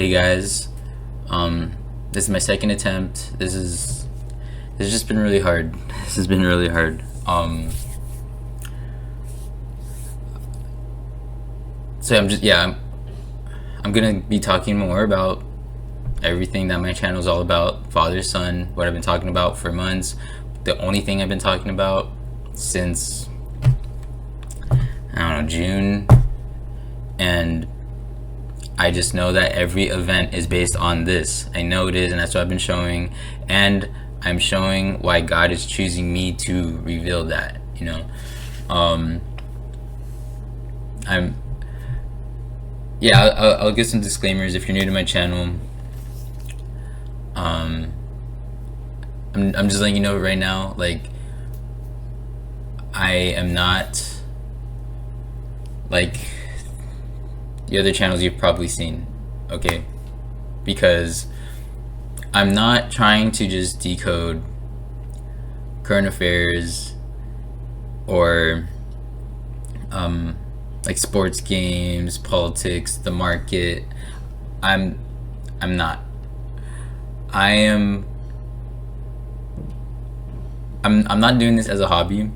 Hey guys, this is my second attempt. This has just been really hard. This has been really hard. So I'm gonna be talking more about everything that my channel is all about, father, son, what I've been talking about for months, the only thing I've been talking about since, I don't know, June, and I just know that every event is based on this. I know it is, and that's what I've been showing, and I'm showing why God is choosing me to reveal that, I'll give some disclaimers if you're new to my channel. I'm just letting you know right now, like, I am not like the other channels you've probably seen, okay? Because I'm not trying to just decode current affairs or like sports games, politics, the market. I'm not. I'm not doing this as a hobby.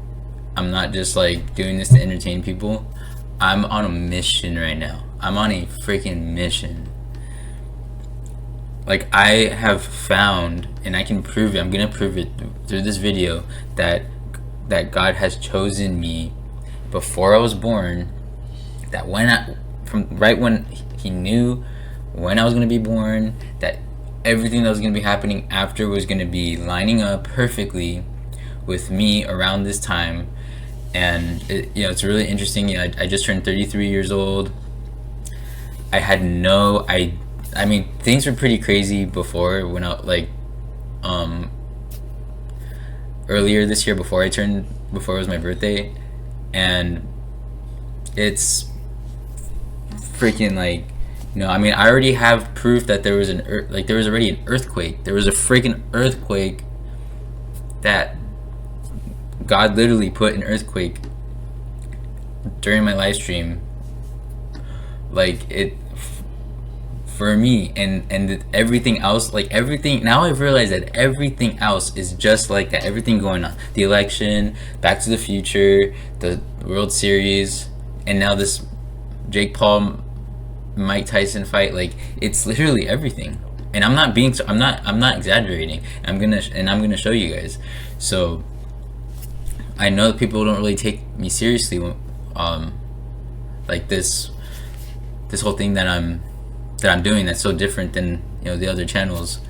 I'm not just like doing this to entertain people. I'm on a mission right now. I'm on a freaking mission. Like, I have found, and I can prove it, I'm gonna prove it through this video, that God has chosen me before I was born. That when he knew when I was gonna be born, that everything that was gonna be happening after was gonna be lining up perfectly with me around this time. And it's really interesting. I just turned 33 years old. I had I mean, things were pretty crazy before, when earlier this year, before it was my birthday, and it's freaking I mean, I already have proof that there was there was already an earthquake. There was a freaking earthquake that God literally put an earthquake during my live stream, for me, and everything else, everything. Now I've realized that everything else is just like that. Everything going on, the election, Back to the Future, the World Series, and now this Jake Paul Mike Tyson fight. It's literally everything. And I'm not exaggerating. I'm gonna show you guys. So I know that people don't really take me seriously, this whole thing that I'm doing, that's so different than the other channels.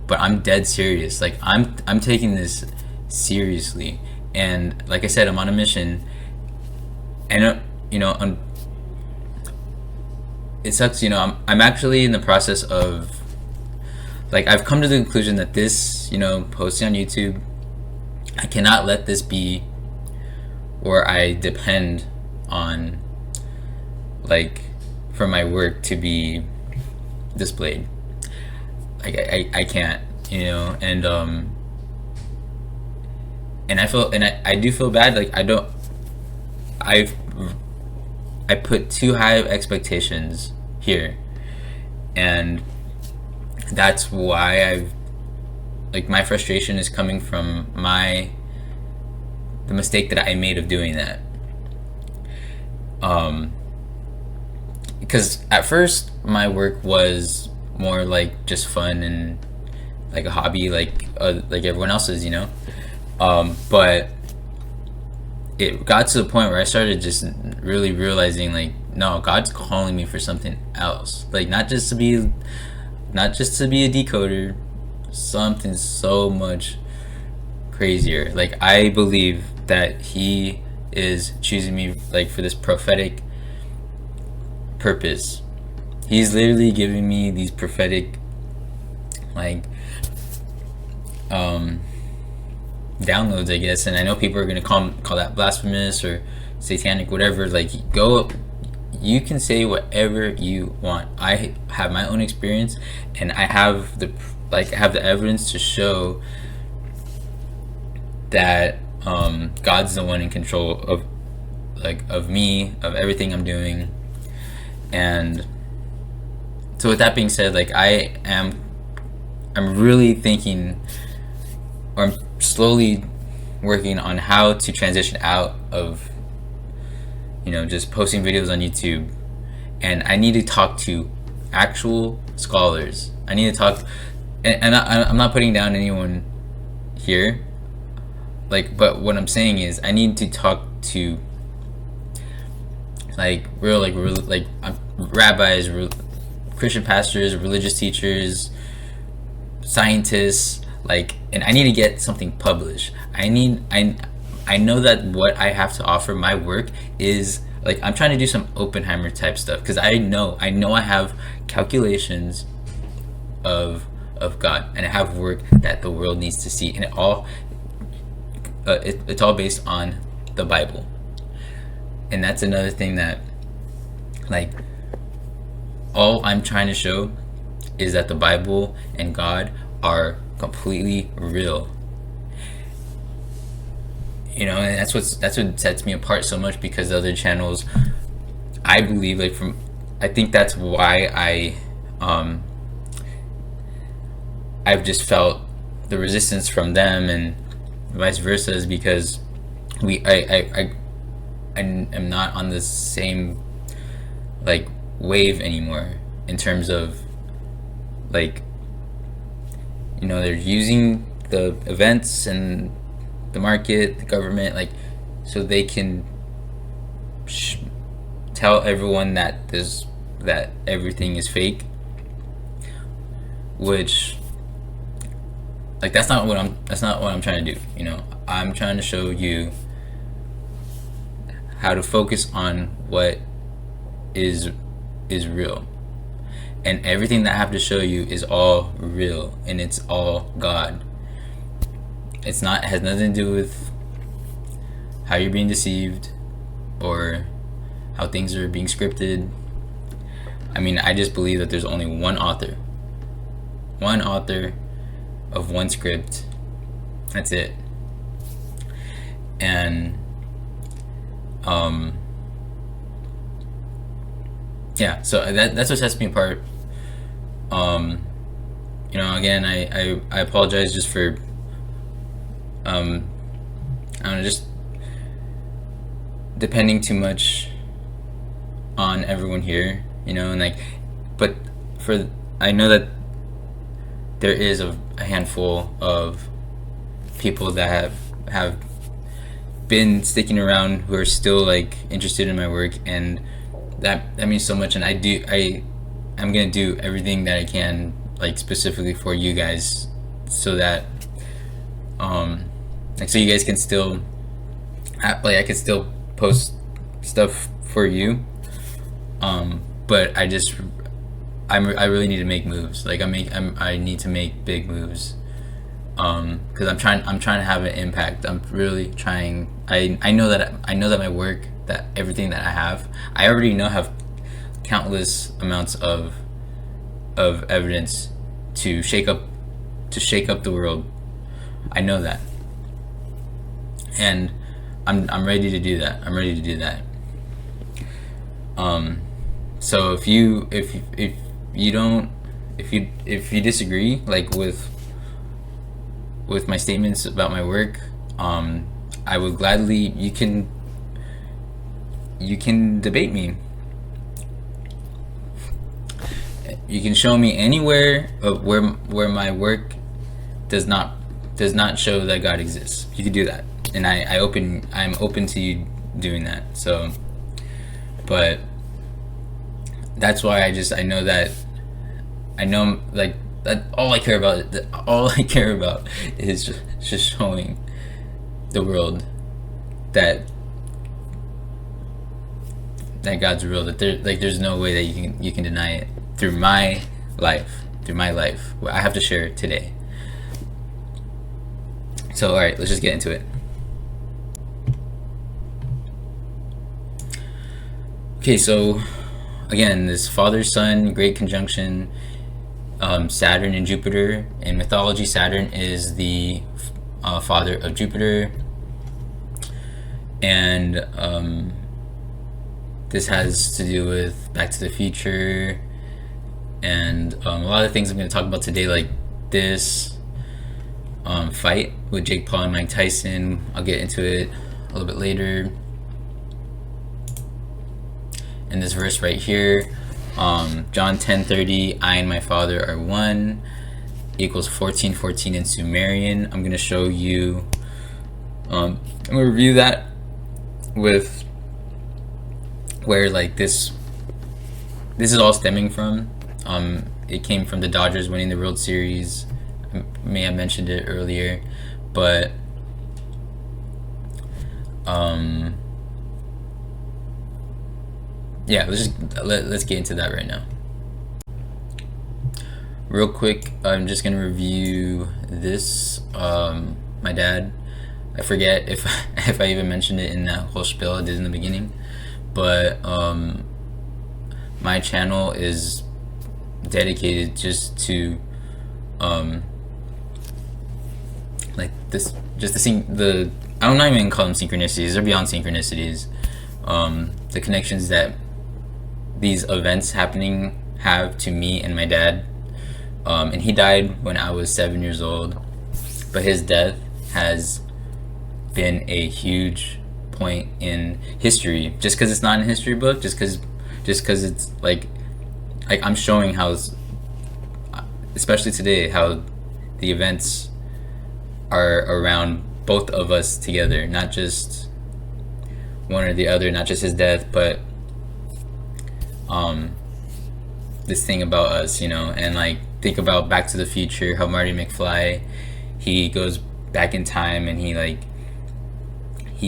But I'm dead serious. I'm taking this seriously, and like I said, I'm on a mission. And it sucks. I'm actually in the process of, I've come to the conclusion that this posting on YouTube, I cannot let this be where I depend on for my work to be displayed. I can't, and I do feel bad. I put too high of expectations here, and that's why my frustration is coming from the mistake that I made of doing that. Because at first my work was more just fun and a hobby, like everyone else's, but it got to the point where I started just really realizing, no, God's calling me for something else. Not just to be a decoder, something so much crazier. I believe that he is choosing me for this prophetic purpose. He's literally giving me these prophetic downloads, I guess. And I know people are gonna call that blasphemous or satanic, whatever. You can say whatever you want. I have my own experience, and I have the evidence to show that God's the one in control of me, of everything I'm doing. And So with that being said, like I'm really thinking, or I'm slowly working on how to transition out of, just posting videos on YouTube. And I need to talk to actual scholars. I need to talk, and I'm not putting down anyone here, but what I'm saying is I need to talk to rabbis, Christian pastors, religious teachers, scientists, and I need to get something published. I know that what I have to offer, my work, is I'm trying to do some Oppenheimer type stuff, because I know I have calculations of God, and I have work that the world needs to see, and it's all based on the Bible. And that's another thing that, all I'm trying to show is that the Bible and God are completely real. And that's what sets me apart so much, because the other channels, I believe, I think that's why I've just felt the resistance from them, and vice versa, is because I am not on the same wave anymore, in terms of they're using the events and the market, the government, so they can tell everyone that everything is fake, which that's not what I'm trying to do. I'm trying to show you how to focus on what is real, and everything that I have to show you is all real, and it's all God. It has nothing to do with how you're being deceived or how things are being scripted. I just believe that there's only one author of one script. That's it. And yeah, so that's what sets me apart. Again, I apologize just for I don't know, just depending too much on everyone here, but I know that there is a handful of people that have been sticking around, who are still interested in my work, and that means so much. And I'm gonna do everything that I can, specifically for you guys, so that so you guys can still I can still post stuff for you, but I really need to make moves. I need to make big moves, because I'm trying to have an impact. I'm really trying. I know that my work, that everything that I already know have countless amounts of evidence to shake up the world. I know that, and I'm ready to do that. So if you disagree with my statements about my work, I would gladly, you can debate me. You can show me anywhere of where my work does not show that God exists. You can do that, and I'm open to you doing that. So, but that's why I know that all I care about is just showing the world that God's real, that there's no way that you can deny it through my life. I have to share it today. So all right, let's just get into it. Okay, so again, this father-son great conjunction, Saturn and Jupiter. In mythology, Saturn is the father of Jupiter, and this has to do with Back to the Future And a lot of things I'm going to talk about today, like this fight with Jake Paul and Mike Tyson, I'll get into it a little bit later. And this verse right here, John 10:30, I and my Father are one, equals 14:14 in Sumerian. I'm going to show you, I'm going to review that with where like this is all stemming from. It came from the Dodgers winning the World Series. May have mentioned it earlier, but yeah, let's get into that right now. Real quick, I'm just gonna review this. My dad, I forget if if I even mentioned it in that whole spiel I did in the beginning, but my channel is dedicated just to like this, just the I'm not even call them synchronicities, they're beyond synchronicities. The connections that these events happening have to me and my dad. And he died when I was 7 years old, but his death has been a huge point in history. Just because it's not in a history book, just because it's like I'm showing how, especially today, how the events are around both of us together, not just one or the other, not just his death, but this thing about us, you know. And like, think about Back to the Future, how Marty McFly, he goes back in time and he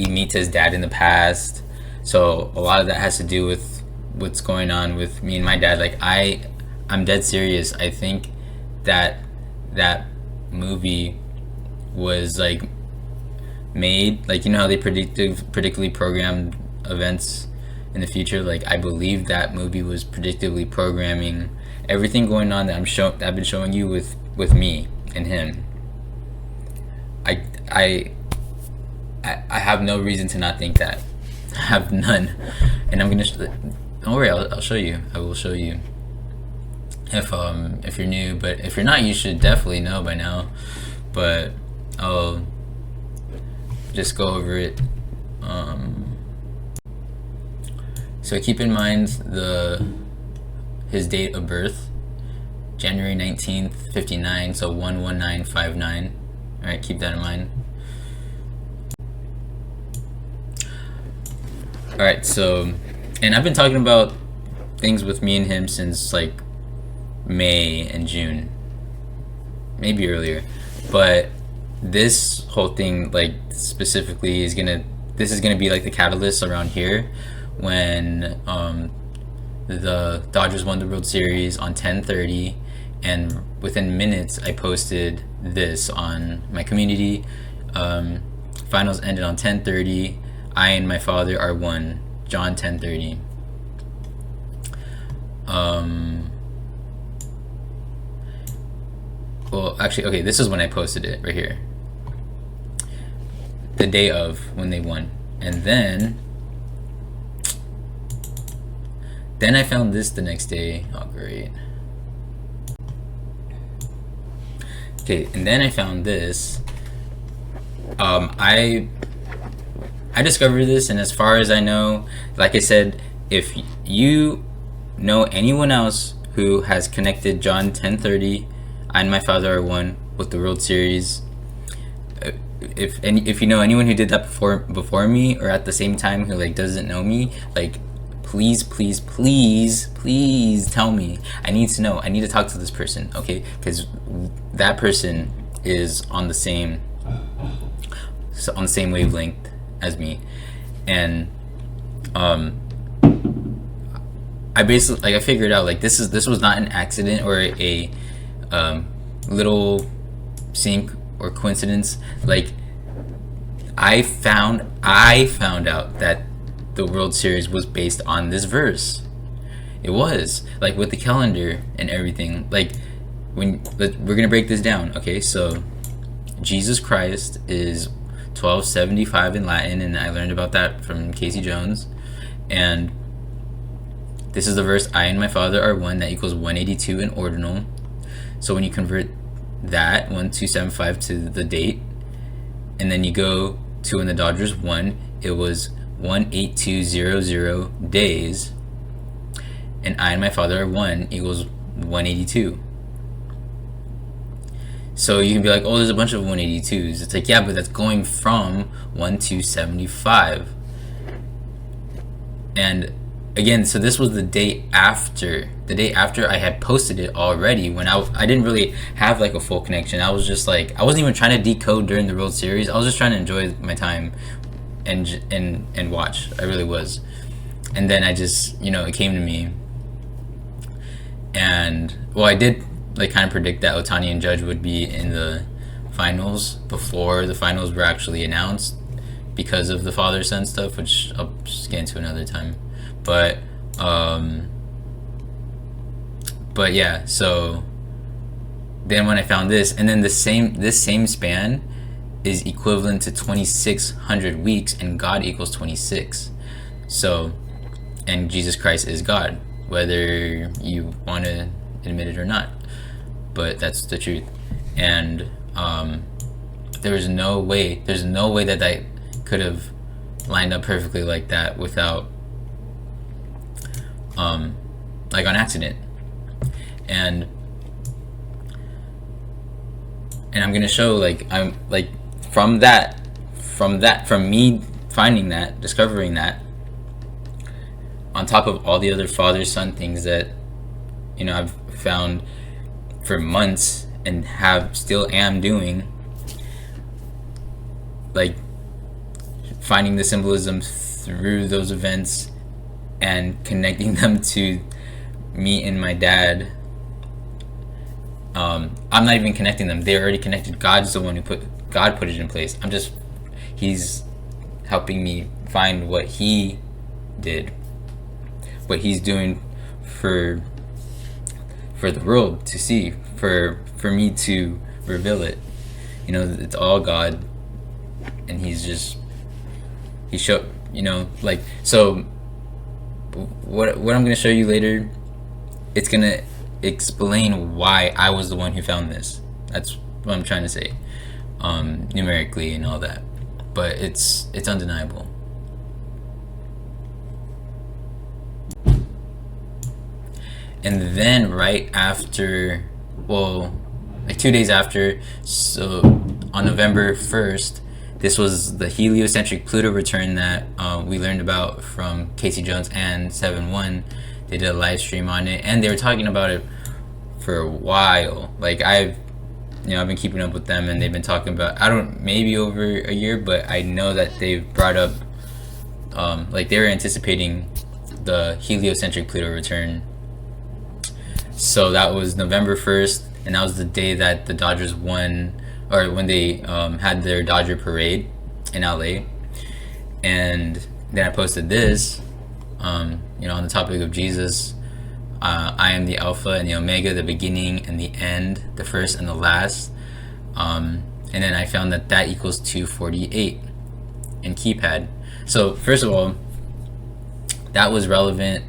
meets his dad in the past. So a lot of that has to do with what's going on with me and my dad. Like I'm dead serious. I think that movie was like made, like, you know how they predictively programmed events in the future. Like, I believe that movie was predictively programming everything going on that I've been showing you with me and him. I have no reason to not think that. I have none. And I'm gonna don't worry, I'll show you. I will show you if you're new, but if you're not, you should definitely know by now. But I'll just go over it. So keep in mind his date of birth, January 19th, 59, so 11959. All right, keep that in mind. All right, so, and I've been talking about things with me and him since like May and June, maybe earlier, but this whole thing, like, specifically is gonna be like the catalyst around here when the Dodgers won the World Series on 10:30, and within minutes I posted this on my community. Finals ended on 10:30. I and my Father are one. John 10:30. Well, actually, okay, this is when I posted it right here. The day of when they won. And then I found this the next day. Oh, great. Okay, and then I found this. I discovered this, and as far as I know, like I said, if you know anyone else who has connected John 10:30, I and my Father are one, with the World Series, if you know anyone who did that before me or at the same time who like doesn't know me, like, please tell me. I need to know. I need to talk to this person, okay? Because that person is on the same wavelength as me. And I basically, like, I figured out, like, this was not an accident or a little sync or coincidence. Like, I found out that the World Series was based on this verse. It was, like, with the calendar and everything. Like, we're gonna break this down, okay? So Jesus Christ is 1275 in Latin, and I learned about that from Casey Jones. And This is the verse, I and my Father are one, that equals 182 in ordinal. So when you convert that 1275 to the date, and then you go to when the Dodgers won, it was 18200 days, and I and my Father are one equals 182. So you can be like, oh, there's a bunch of 182s. It's like, yeah, but that's going from 1 to 75. And again, so this was the day after I had posted it already, when I didn't really have like a full connection. I was just like, I wasn't even trying to decode during the World Series. I was just trying to enjoy my time and watch. I really was. And then I just, it came to me. And well, I did like kind of predict that Ohtani and Judge would be in the finals before the finals were actually announced, because of the father-son stuff, which I'll just get into another time. But yeah, so then when I found this, and then this same span is equivalent to 2600 weeks, and God equals 26. So, and Jesus Christ is God, whether you want to admit it or not, but that's the truth. And there's no way that could have lined up perfectly like that without like on accident. And I'm gonna show, like, I'm like, from me finding that, discovering that, on top of all the other father-son things that I've found for months and still am doing, like finding the symbolism through those events and connecting them to me and my dad. I'm not even connecting them, they're already connected. God's the one who put it in place. He's helping me find what he did, what he's doing for the world to see, for me to reveal it. It's all God, and he showed, like, so what I'm going to show you later, it's going to explain why I was the one who found this. That's what I'm trying to say, numerically and all that, but it's undeniable. And then right after, well, like 2 days after, so on November 1st, this was the heliocentric Pluto return that we learned about from Casey Jones and 7-1. They did a live stream on it, and they were talking about it for a while. Like, I've been keeping up with them, and they've been talking about, maybe over a year, but I know that they've brought up, like, they were anticipating the heliocentric Pluto return. So that was November 1st, and that was the day that the Dodgers won, or when they had their Dodger parade in LA. And then I posted this, on the topic of Jesus. I am the Alpha and the Omega, the beginning and the end, the first and the last. And then I found that equals 248 in keypad. So first of all, that was relevant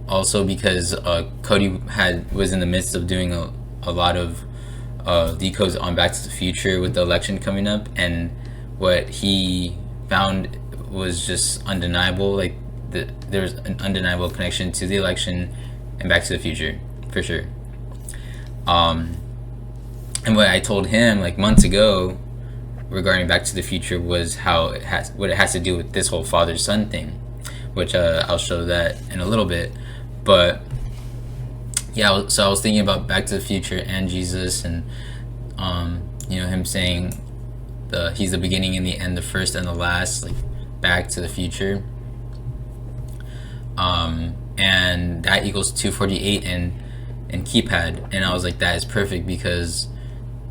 also because Cody was in the midst of doing a lot of decodes on Back to the Future with the election coming up, and what he found was just undeniable. Like, there was an undeniable connection to the election and Back to the Future, for sure. And what I told him like months ago regarding Back to the Future was what it has to do with this whole father-son thing, which I'll show that in a little bit. But yeah, so I was thinking about Back to the Future and Jesus, and him saying he's the beginning and the end, the first and the last, like Back to the Future. And that equals 248 in keypad, and I was like, that is perfect, because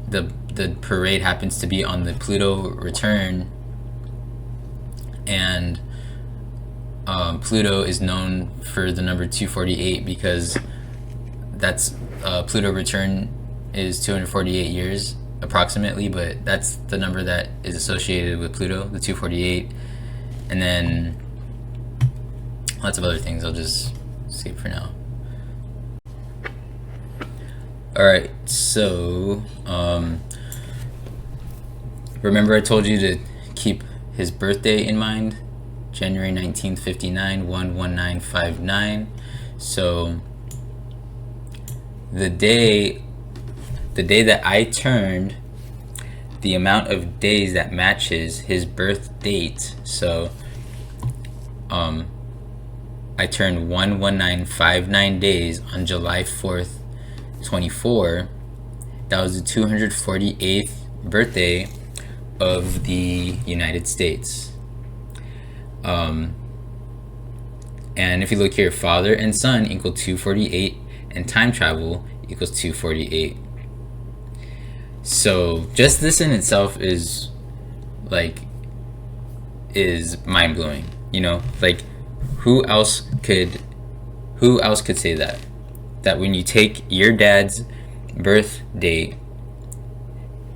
the parade happens to be on the Pluto return, and Pluto is known for the number 248 because that's Pluto return is 248 years approximately, but that's the number that is associated with Pluto, the 248, and then lots of other things. I'll just save for now. Alright, so remember I told you to keep his birthday in mind, January 19th, 59, 11959. So the day that I turned the amount of days that matches his birth date, so I turned 11959 days on July 4th, 24. That was the 248th birthday of the United States. And if you look here, father and son equal 248, and time travel equals 248. So just this in itself is mind-blowing, you know? Like, who else could say that when you take your dad's birth date,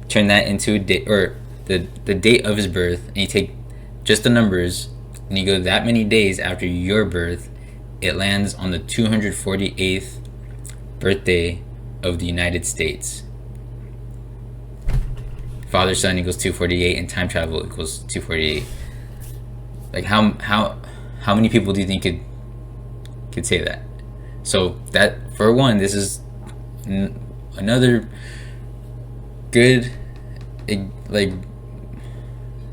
turn that into a date, or the date of his birth, and you take just the numbers and you go that many days after your birth, it lands on the 248th birthday of the United States. Father son equals 248, and time travel equals 248. Like, how many people do you think could say that? So that, for one, this is another good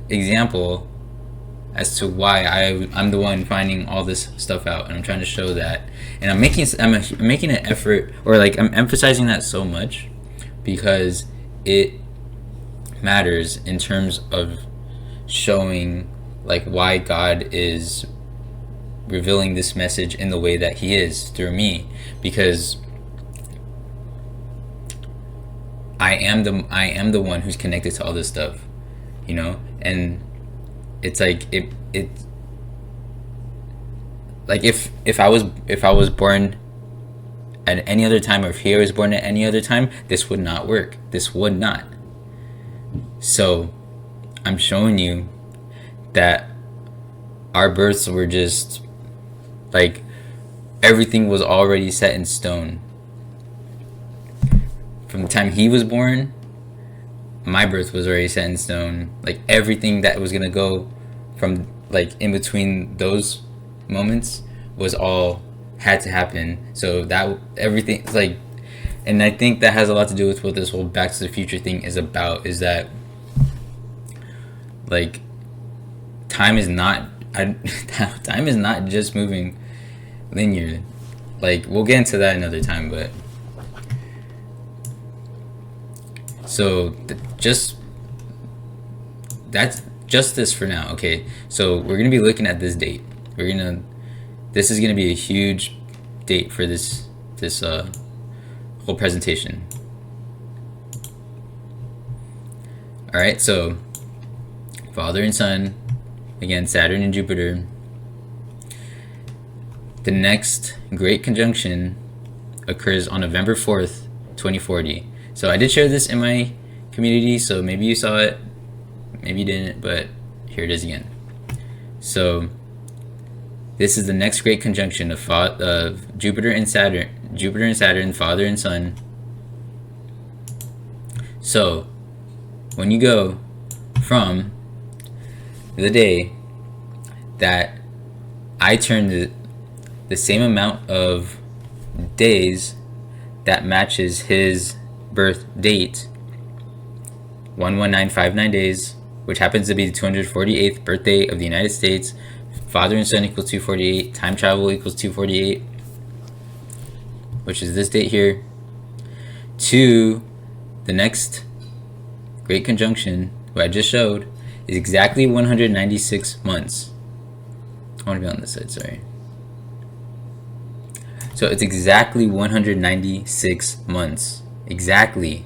example as to why I'm the one finding all this stuff out, and I'm trying to show that, and I'm making an effort, or like I'm emphasizing that so much because it matters in terms of showing like why God is revealing this message in the way that he is through me, because I am the one who's connected to all this stuff, you know. And it's like it like if I was born at any other time, or if he was born at any other time, this would not work. This would not. So I'm showing you that our births were just like, everything was already set in stone. From the time he was born, my birth was already set in stone. Like, everything that was gonna go from like in between those moments was all had to happen. So that everything like, and I think that has a lot to do with what this whole Back to the Future thing is about, is that like time is not just moving linear. Like, we'll get into that another time, but so that's just this for now. Okay, so we're gonna be looking at this date. This is gonna be a huge date for this whole presentation. All right, so father and son, again, Saturn and Jupiter. The next great conjunction occurs on November 4th, 2040. So I did share this in my community, so maybe you saw it, maybe you didn't, but here it is again. So this is the next great conjunction of Jupiter and Saturn, father and son. So when you go from the day that I turned the same amount of days that matches his birth date, 11959 days, which happens to be the 248th birthday of the United States. Father and son equals 248. Time travel equals 248, which is this date here, to the next great conjunction, what I just showed, is exactly 196 months. I want to be on this side, sorry. So it's exactly 196 months. Exactly.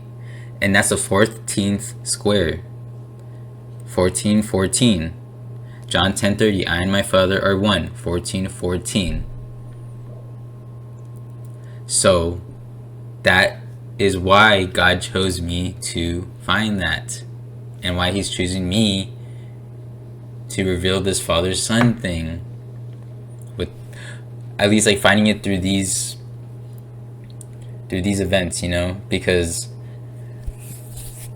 And that's the 14th square. 1414. John 10:30, I and my Father are one. 1414. So that is why God chose me to find that, and why he's choosing me to reveal this father-son thing. at least like finding it through these events, because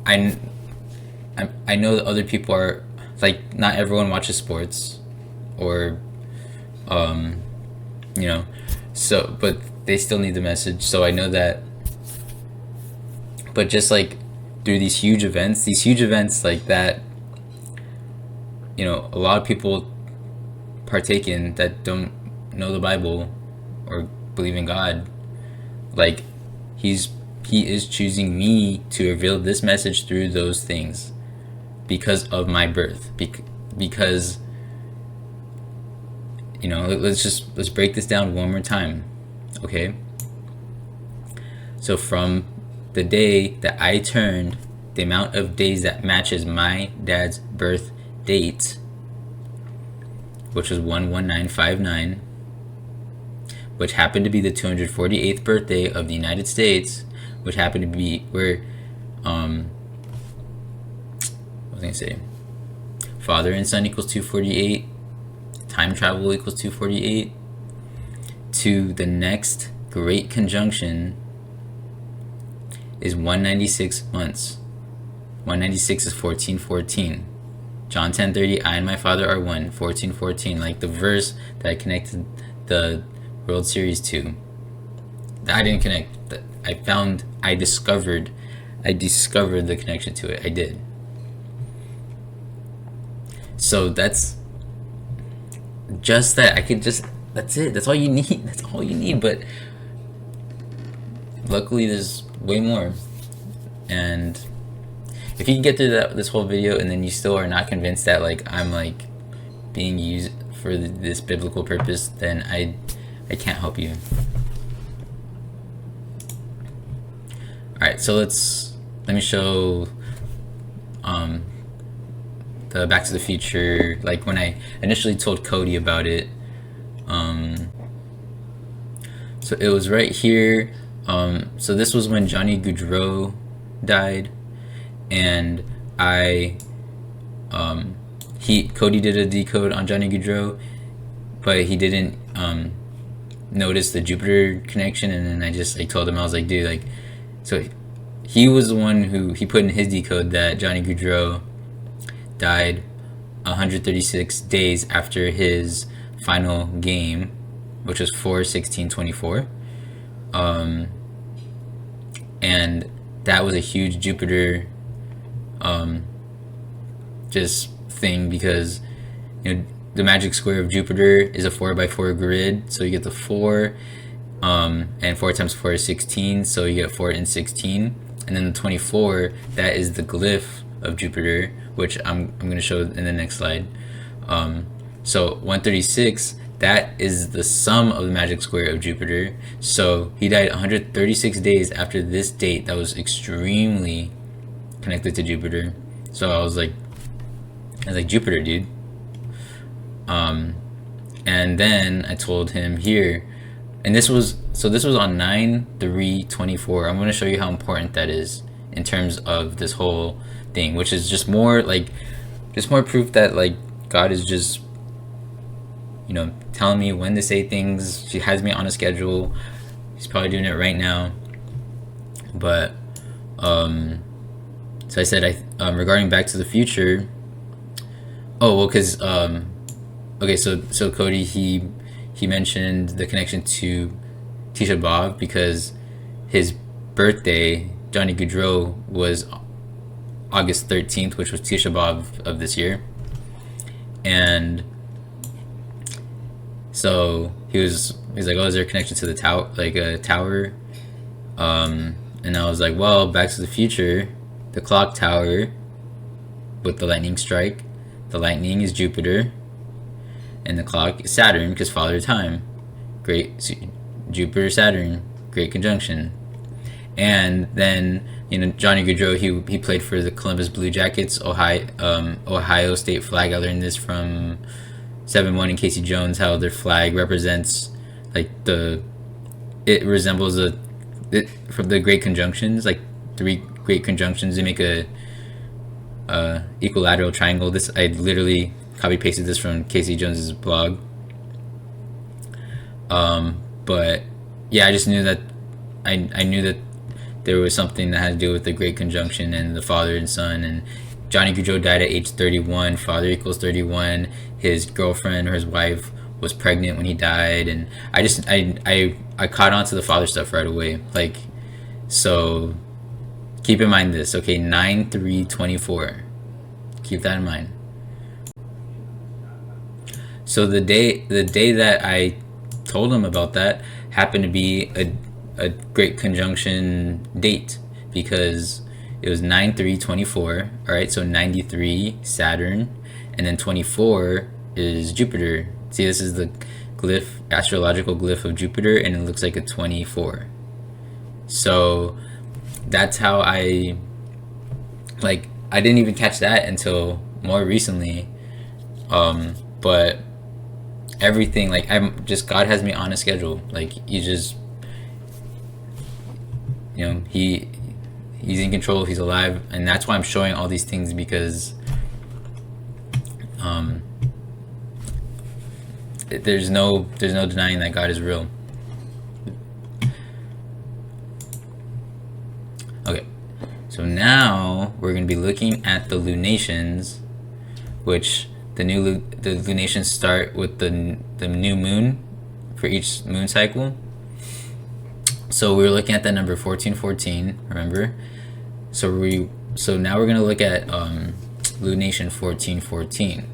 I I know that other people are like, not everyone watches sports, or um so, but they still need the message. So I know that, but just like through these huge events like that, a lot of people partake in that don't know the Bible or believe in God. Like, he is choosing me to reveal this message through those things because of my birth. Because let's break this down one more time, okay? So from the day that I turned, the amount of days that matches my dad's birth date, which was 11959, which happened to be the 248th birthday of the United States, which happened to be where, what was I gonna say? Father and Son equals 248. Time travel equals 248. To the next great conjunction is 196 months. 196 is 1414. John 10:30, I and my Father are one. 1414, like the verse that I connected the World Series to. That I didn't connect. That I discovered the connection to it. I did. So that's just that. That's it. That's all you need. That's all you need. But luckily, there's way more. And if you can get through this whole video and then you still are not convinced that like I'm like being used for this biblical purpose, then I can't help you. Alright, so let me show the Back to the Future, like when I initially told Cody about it. So it was right here. So this was when Johnny Gaudreau died, and Cody did a decode on Johnny Gaudreau, but he didn't notice the Jupiter connection, and then I just like told him, I was like, dude, like, so he was the one who he put in his decode that Johnny Gaudreau died 136 days after his final game, which was 4/16/24, and that was a huge Jupiter just thing, because the magic square of Jupiter is a 4x4 grid, so you get the 4, and 4 times 4 is 16, so you get 4 and 16, and then the 24, that is the glyph of Jupiter, which I'm going to show in the next slide. So 136, that is the sum of the magic square of Jupiter. So he died 136 days after this date that was extremely connected to Jupiter. So I was like Jupiter, dude. And then I told him here, and this was on 9/3/24. I'm going to show you how important that is in terms of this whole thing, which is just more proof that like God is just telling me when to say things. He has me on a schedule. He's probably doing it right now. But so I said regarding Back to the Future. Oh well, because okay, so Cody he mentioned the connection to Tisha B'Av because his birthday, Johnny Gaudreau, was August 13th, which was Tisha B'Av of this year. And so he's like, oh, is there a connection to the tower, like a tower? And I was like, well, Back to the Future, the clock tower with the lightning strike. The lightning is Jupiter, and the clock is Saturn, because Father Time. Great Jupiter Saturn, great conjunction. And then Johnny Gaudreau, he played for the Columbus Blue Jackets, Ohio State flag. I learned this from 7-1 and Casey Jones, how their flag represents like it resembles from the great conjunctions, like 3 great conjunctions. They make a equilateral triangle. This I literally copy pasted this from Casey Jones's blog. But yeah, I just knew that I knew that there was something that had to do with the Great Conjunction and the Father and Son. And Johnny Goudreau died at age 31. Father equals 31. His girlfriend or his wife was pregnant when he died, and I caught on to the father stuff right away. Like, so keep in mind this, okay? 9/3/24. Keep that in mind. So the day that I told him about that happened to be a great conjunction date, because it was 9/3/24. All right, so 93 Saturn, and then 24 is Jupiter. See, this is the glyph, astrological glyph of Jupiter, and it looks like a 24. So that's how I didn't even catch that until more recently. But everything, like, I'm just, God has me on a schedule. Like, you just, he's in control, he's alive, and that's why I'm showing all these things, because there's no denying that God is real. Okay, so now we're going to be looking at the lunations, which the lunations start with the new moon for each moon cycle. So we're looking at that number 1414, remember? So now we're going to look at lunation 1414.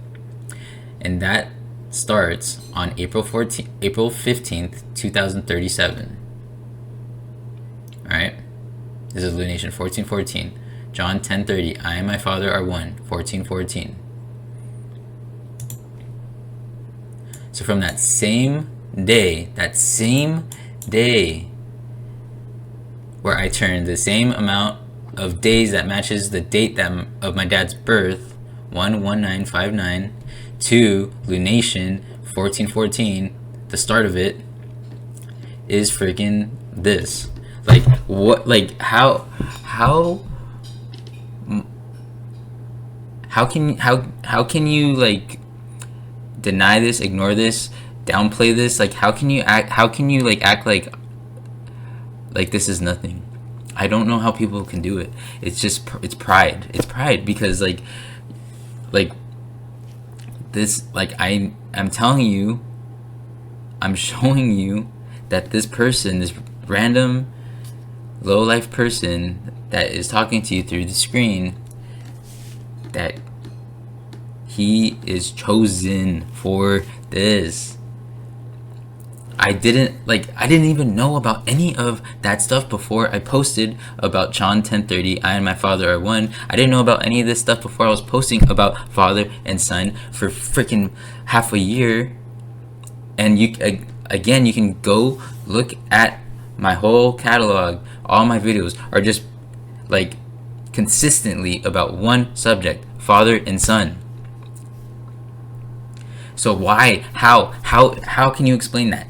And that starts on April 15th, 2037. All right? This is lunation 1414. John 10:30. I and my Father are one. 1414. So from that same day where I turned the same amount of days that matches the date of my dad's birth, 1/1959, to lunation 1414, the start of it is freaking this. Like, what? Like, how can you, like, deny this, ignore this, downplay this? Like, how can you act like this is nothing? I don't know how people can do it. It's just, it's pride. It's pride, because like this, like, I'm telling you, I'm showing you that this person, this random low life person that is talking to you through the screen, that he is chosen for this. I didn't even know about any of that stuff before I posted about John 10:30, I and my Father are one. I didn't know about any of this stuff before I was posting about Father and Son for freaking half a year. And you can go look at my whole catalog. All my videos are just, like, consistently about one subject, Father and Son. So why, how can you explain that?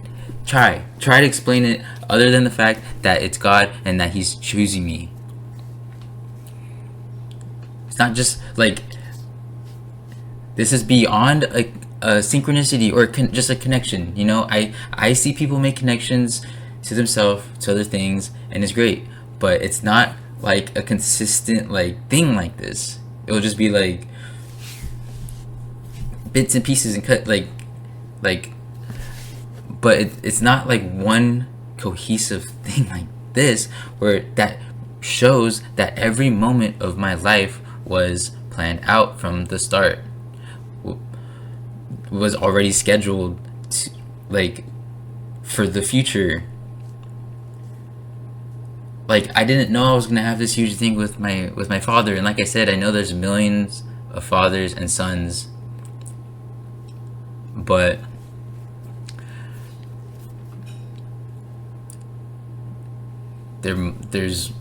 Try to explain it, other than the fact that it's God and that he's choosing me. It's not just like, this is beyond a synchronicity or just a connection. I see people make connections to themselves, to other things, and it's great, but it's not like a consistent, like, thing like this. It'll just be like bits and pieces and cut, like but it's not like one cohesive thing like this, where that shows that every moment of my life was planned out from the start, was already scheduled to, like, for the future. Like, I didn't know I was gonna have this huge thing with my father, and like I said, I know there's millions of fathers and sons, but there's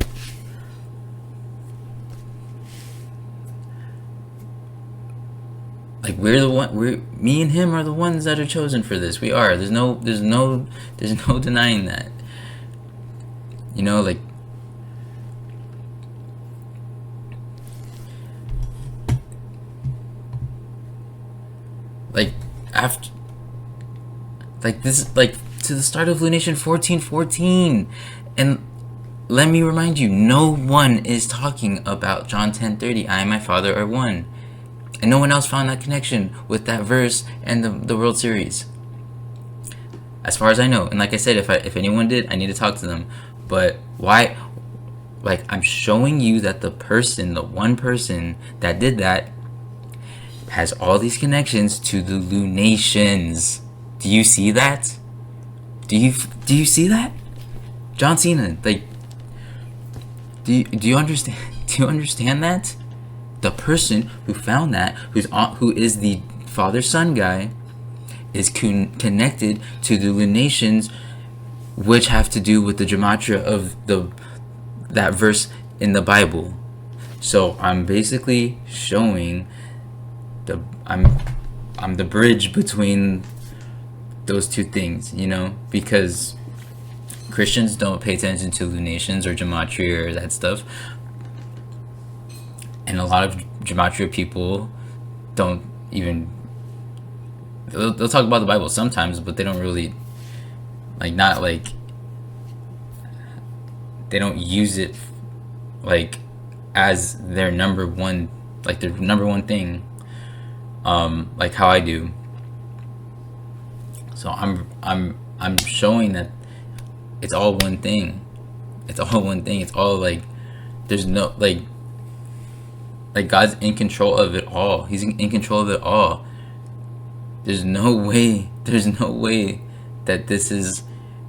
like, me and him are the ones that are chosen for this. We are. There's no denying that. Like after, like, this, like, to the start of lunation 1414. And let me remind you, no one is talking about John 10:30, I and my Father are one. And no one else found that connection with that verse and the World Series, as far as I know. And like I said, if anyone did, I need to talk to them. But why? Like, I'm showing you that the one person that did that has all these connections to the lunations. Do you see that? Do you see that? John Cena, like, do you understand? Do you understand that? The person who found that, who is the father-son guy, is connected to the lunations, which have to do with the gematria of that verse in the Bible. So I'm basically showing I'm the bridge between those two things, you know, because Christians don't pay attention to lunations or gematria or that stuff, and a lot of gematria people don't even, they'll talk about the Bible sometimes, but they don't really, like, not like, they don't use it like as their number one, like their number one thing, like how I do. So I'm showing that it's all one thing. It's all one thing. It's all like, there's no like God's in control of it all. He's in control of it all. There's no way that this is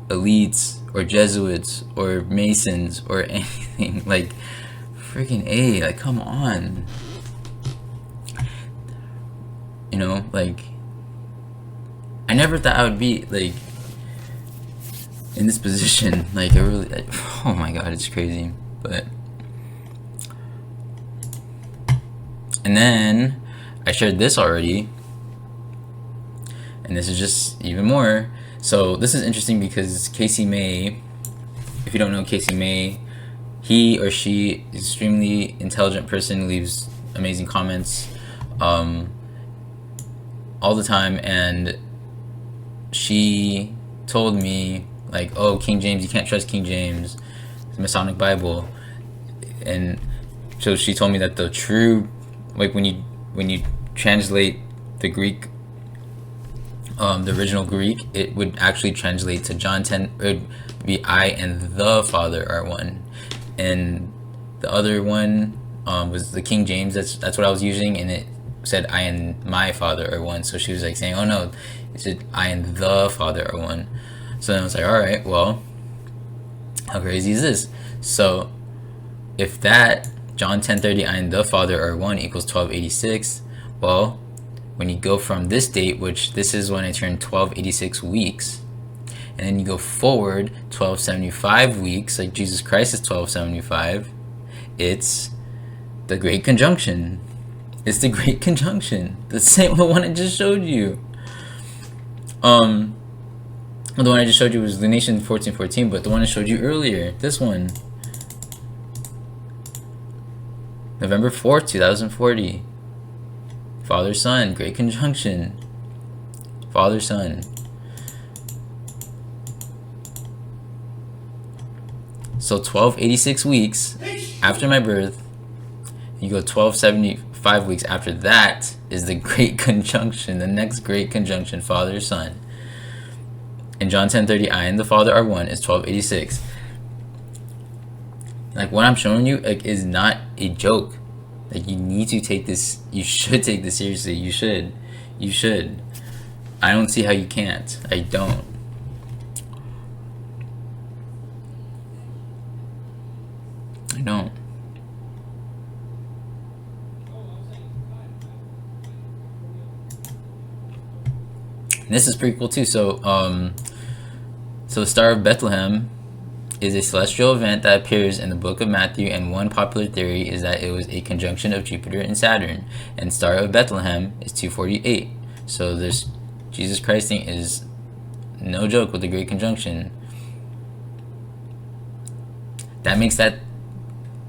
elites or Jesuits or Masons or anything. Like, freaking A, like, come on. You know, like, I never thought I would be, like, in this position. Like, I really, like, oh my god, it's crazy. But, and then I shared this already, and this is just even more. So this is interesting because Casey May, if you don't know Casey May, he or she is extremely intelligent person, leaves amazing comments all the time, and she told me, like, oh, King James, you can't trust King James, it's a Masonic Bible. And so she told me that the true, like, when you translate the Greek, the original Greek, it would actually translate to John 10, it would be I and the Father are one. And the other one was the King James, that's what I was using, and it said I and my Father are one. So she was like saying, oh no, it said I and the Father are one. So then I was like, alright, well, how crazy is this? So if that John 10:30 I and the Father are one equals 1286, well, when you go from this date, which this is when I turned 1286 weeks, and then you go forward 1275 weeks, like Jesus Christ is 1275, it's the Great Conjunction. It's the Great Conjunction. The same one I just showed you. The one I just showed you was Lunation 1414, but the one I showed you earlier, this one, November 4th, 2040. Father Son, Great Conjunction. Father Son. So 1286 weeks after my birth, you go 1275 weeks after that is the Great Conjunction, the next Great Conjunction, Father Son. And John 10:30 I and the Father are one is 1286. Like, what I'm showing you, like, is not a joke. Like, you need to take this, you should take this seriously. You should. I don't see how you can't. I don't. And this is pretty cool too. So the Star of Bethlehem is a celestial event that appears in the book of Matthew, and one popular theory is that it was a conjunction of Jupiter and Saturn, and Star of Bethlehem is 248. So this Jesus Christ thing is no joke with the Great Conjunction. That makes that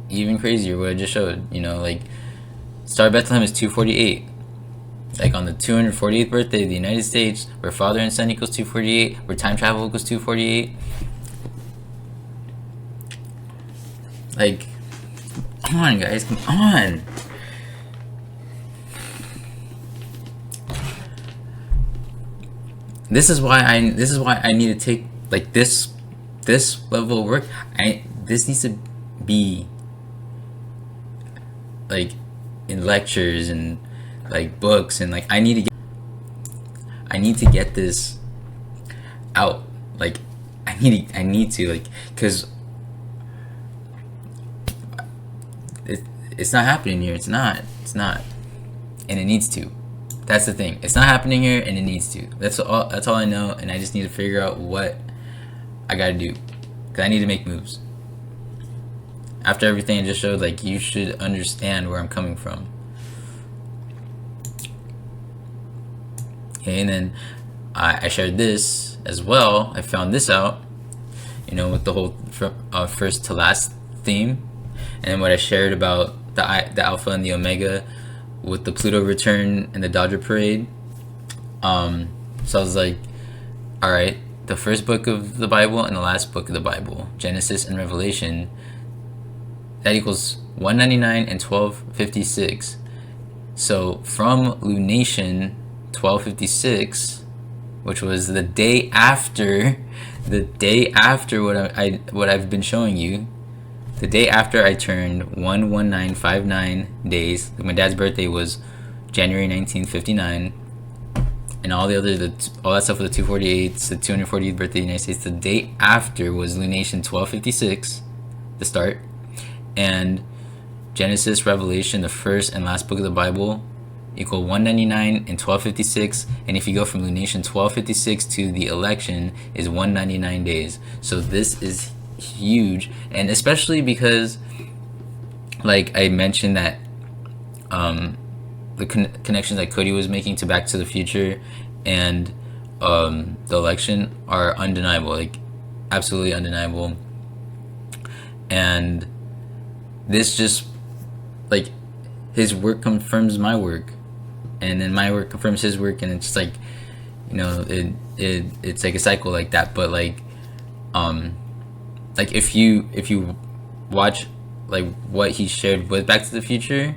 even crazier, what I just showed. You know, like, Star of Bethlehem is 248. Like on the 248th birthday of the United States, where father and son equals 248, where time travel equals 248. Like, come on, guys, come on. This is why I need to take like this level of work. This needs to be like in lectures and like books, and like I need to get this out. Like I need to like, because it's not happening here. It's not, and it needs to. That's the thing. It's not happening here, and it needs to. That's all I know, and I just need to figure out what I gotta do, because I need to make moves. After everything I just showed, like, you should understand where I'm coming from. Okay, and then I shared this as well. I found this out, you know, with the whole first to last theme, and what I shared about the Alpha and the Omega with the Pluto return and the Dodger parade. So I was like, all right, the first book of the Bible and the last book of the Bible, Genesis and Revelation, that equals 199 and 1256. So from lunation 1256, which was the day after what I've been showing you, the day after I turned 11959 days. My dad's birthday was January 1959, and all that stuff with the 248s, the 248th birthday of the United States. The day after was lunation 1256, the start, and Genesis, Revelation, the first and last book of the Bible, equal 199 and 1256. And if you go from lunation 1256 to the election, is 199 days. So this is huge, and especially because, like I mentioned, that the connections that Cody was making to Back to the Future and the election are undeniable, like absolutely undeniable. And this just, like, his work confirms my work, and then my work confirms his work, and it's just like, you know, it's like a cycle like that. But like if you watch like what he shared with Back to the Future,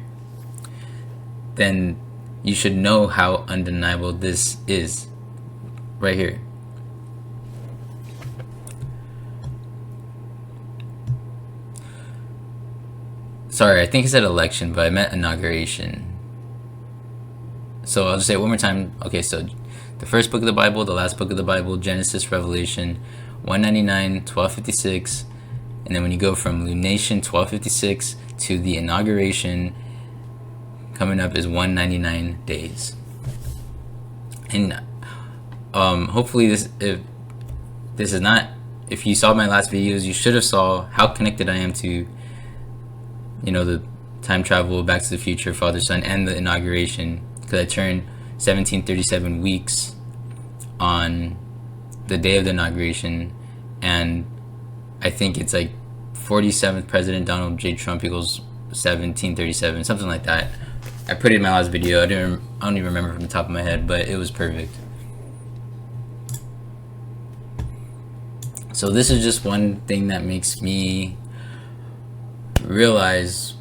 then you should know how undeniable this is right here. Sorry, I think I said election, but I meant inauguration. So I'll just say it one more time. Okay, so the first book of the Bible, the last book of the Bible, Genesis, Revelation, 199, 1256, and then when you go from lunation 1256 to the inauguration, coming up is 199 days. And hopefully if you saw my last videos, you should have saw how connected I am to, you know, the time travel, Back to the Future, Father, Son, and the inauguration, because I turned 1737 weeks on the day of the inauguration, and I think it's like 47th President Donald J. Trump equals 1737, something like that. I put it in my last video. I don't even remember from the top of my head, but it was perfect. So this is just one thing that makes me realize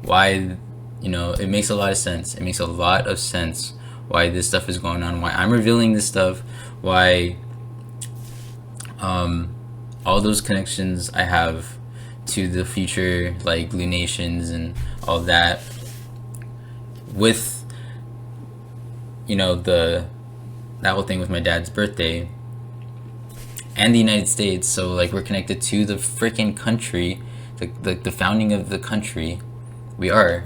why, you know, it makes a lot of sense. It makes a lot of sense why this stuff is going on, why I'm revealing this stuff, why all those connections I have to the future, like lunations and all that, with, you know, that whole thing with my dad's birthday and the United States. So like we're connected to the freaking country, the founding of the country. We are.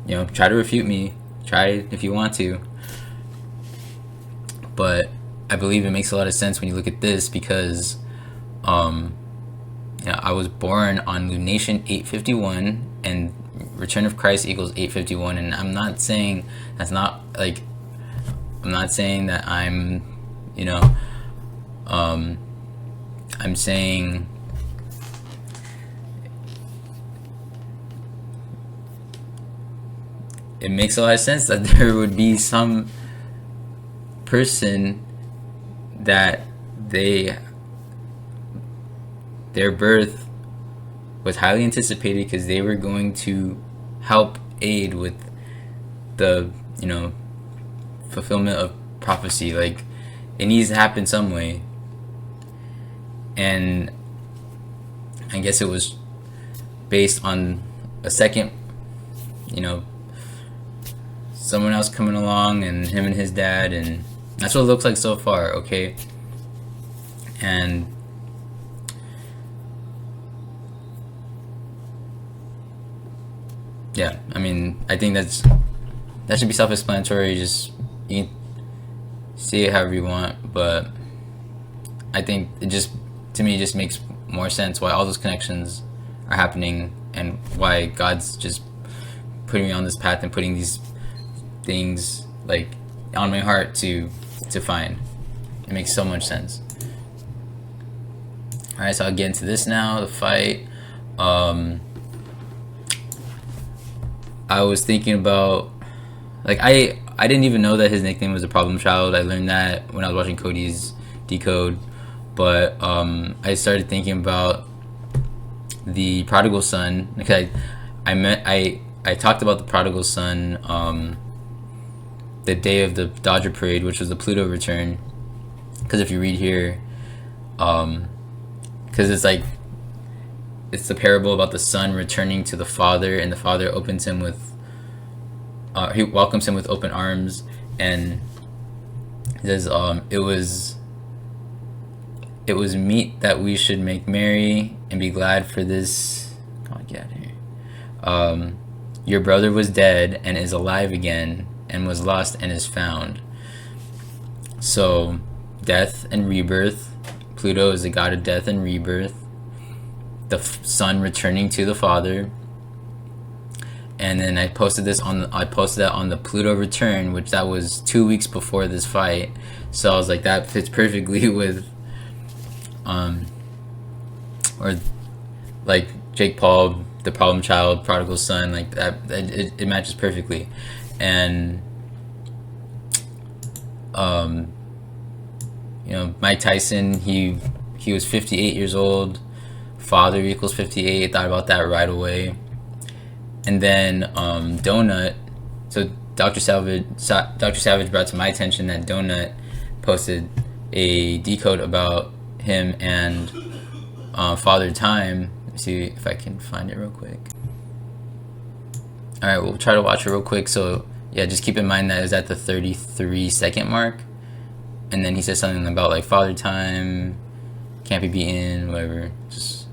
You know, try to refute me, try it if you want to, but I believe it makes a lot of sense when you look at this, because you know, I was born on lunation 851 and return of Christ equals 851, and I'm not saying that I'm, you know, I'm saying it makes a lot of sense that there would be some person that their birth was highly anticipated because they were going to help aid with the, you know, fulfillment of prophecy. Like, it needs to happen some way. And I guess it was based on a second, you know, someone else coming along, and him and his dad, and that's what it looks like so far. Okay. And yeah, I mean, I think that should be self-explanatory. Just, you can see it however you want, but I think it just, to me, just makes more sense why all those connections are happening, and why God's just putting me on this path and putting these things like on my heart to find. It makes so much sense. Alright, so I'll get into this now, the fight. I was thinking about, like, I didn't even know that his nickname was the problem child. I learned that when I was watching Cody's Decode. But I started thinking about the prodigal son, because I talked about the prodigal son the day of the Dodger parade, which was the Pluto return. Because if you read here, because it's the parable about the son returning to the father, and the father opens him with he welcomes him with open arms, and he says, it was meet that we should make merry and be glad for this. Come on, get out of here. Your brother was dead and is alive again, and was lost and is found. So, death and rebirth. Pluto is the god of death and rebirth. The son returning to the father. And then I posted that on the Pluto return, which that was 2 weeks before this fight. So I was like, that fits perfectly with or like Jake Paul, the problem child, prodigal son, like that. It matches perfectly. And you know, Mike Tyson, he was 58 years old. Father equals 58. Thought about that right away. And then Donut. So Dr. Savage brought to my attention that Donut posted a decode about him and Father Time. Let's see if I can find it real quick. Alright, we'll try to watch it real quick. So yeah, just keep in mind that it's at the 33-second mark. And then he says something about like Father Time can't be beaten, whatever. Just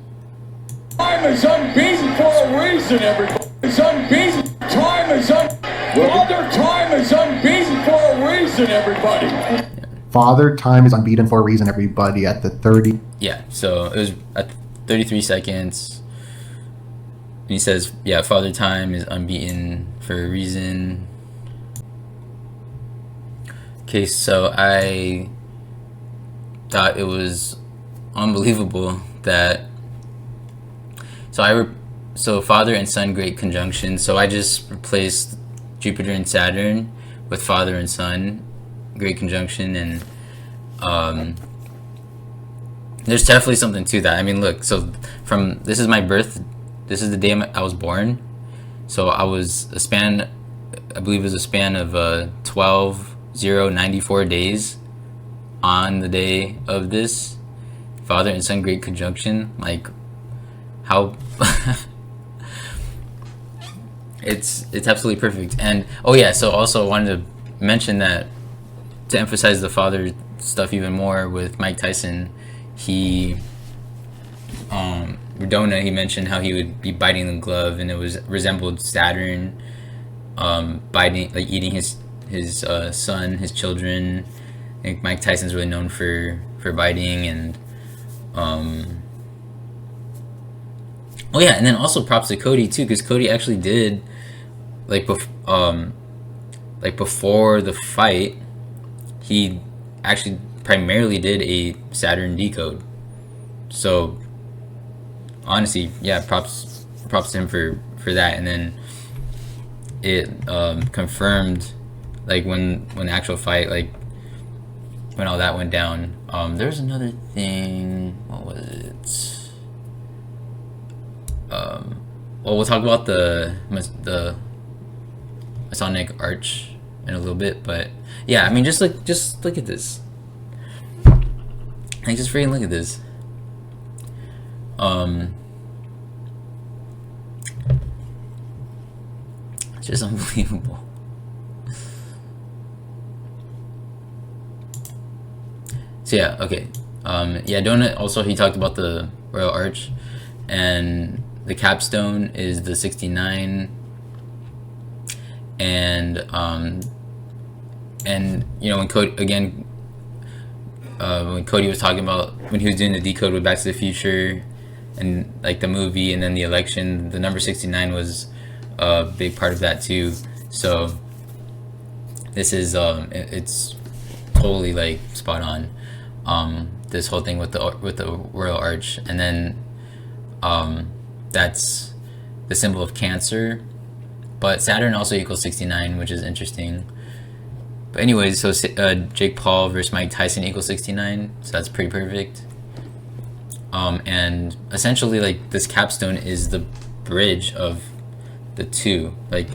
time is unbeaten for a reason, everybody. It's unbeaten. Time is Father Time is unbeaten for a reason, everybody. Yeah. Father Time is unbeaten for a reason, everybody, at the 30. Yeah, so it was at 33 seconds. And he says, yeah, Father Time is unbeaten for a reason. Okay, so I thought it was unbelievable that so Father and Son, great conjunction. So I just replaced Jupiter and Saturn with Father and Son, great conjunction. And there's definitely something to that. I mean, look, so this is my birth, this is the day I was born. So I was I believe it was a span of 94 days on the day of this Father and Son great conjunction. Like, how it's absolutely perfect. And oh yeah, so also I wanted to mention that, to emphasize the father stuff even more with Mike Tyson, he Redona, he mentioned how he would be biting the glove, and it resembled Saturn biting, like eating his son, his children. I think Mike Tyson's really known for biting. And oh yeah, and then also props to Cody too, because Cody actually did before the fight, he actually primarily did a Saturn decode. So honestly, yeah, props to him for that. And then it confirmed, like when the actual fight, like when all that went down. There's another thing. What was it? Well, we'll talk about the Masonic Arch in a little bit, but yeah, I mean, just look at this. Like, just freaking look at this. It's just unbelievable. So yeah, okay. Yeah, Donut also, he talked about the Royal Arch, and the capstone is the 69, and you know, when Cody, again, when Cody was talking about when he was doing the decode with Back to the Future and like the movie and then the election, the number 69 was a big part of that too. So this is it's totally like spot on. This whole thing with the Royal Arch, and then that's the symbol of Cancer, but Saturn also equals 69, which is interesting. But anyways, so Jake Paul versus Mike Tyson equals 69, so that's pretty perfect. And essentially, like, this capstone is the bridge of the two. Like,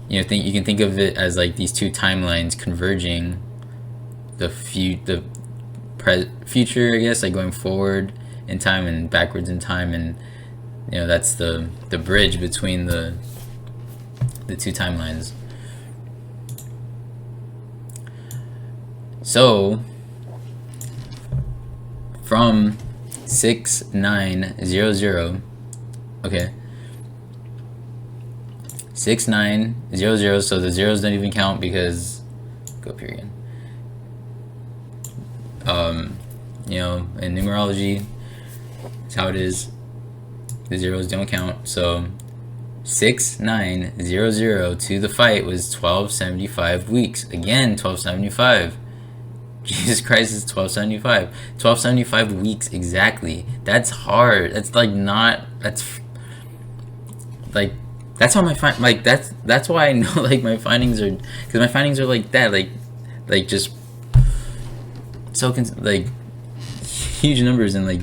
you know, you can think of it as like these two timelines converging. The future, I guess, like going forward in time and backwards in time, and you know, that's the bridge between the two timelines. So from 6900, okay, 6900, so the zeros don't even count because, go up here again. You know, in numerology, it's how it is. The zeros don't count. So 6900 to the fight was 1275 weeks. Again, 1275. Jesus Christ, is 1275. 1275 weeks exactly. That's hard. That's like not. That's like, that's how my that's why I know, like, my findings are, because my findings are like that, like just so like huge numbers and like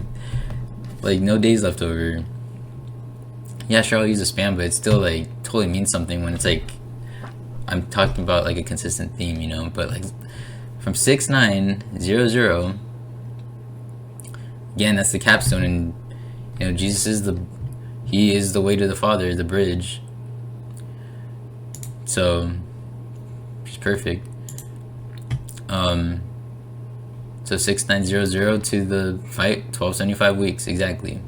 no days left over. Yeah, sure, I'll use a span, but it still like totally means something when it's like I'm talking about like a consistent theme, you know. But like from 6900, again, that's the capstone, and you know, Jesus is he is the way to the Father, the bridge. So it's perfect. So 6900 to the fight, 1275 weeks exactly.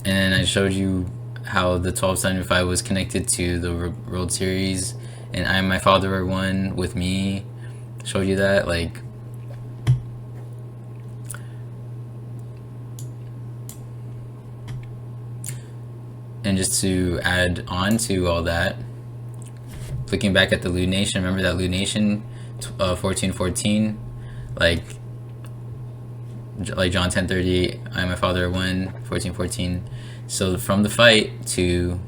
And I showed you how the 1275 was connected to the World Series, and I and my father are one with me. Showed you that, like, and just to add on to all that, looking back at the lunation, remember that lunation, 1414, like John 10:38, I and my father are one, 1414. So from the fight to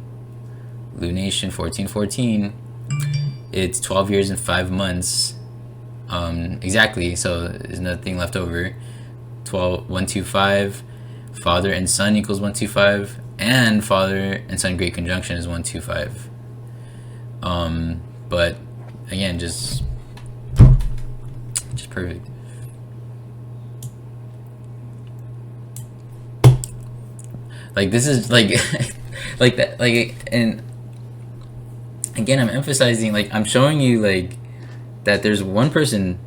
lunation 1414, it's 12 years and 5 months, exactly. So there's nothing left over. 125, father and son equals 125, and father and son great conjunction is 125. But again, just perfect. Like, this is like like that, like, and again, I'm emphasizing, like, I'm showing you like that there's one person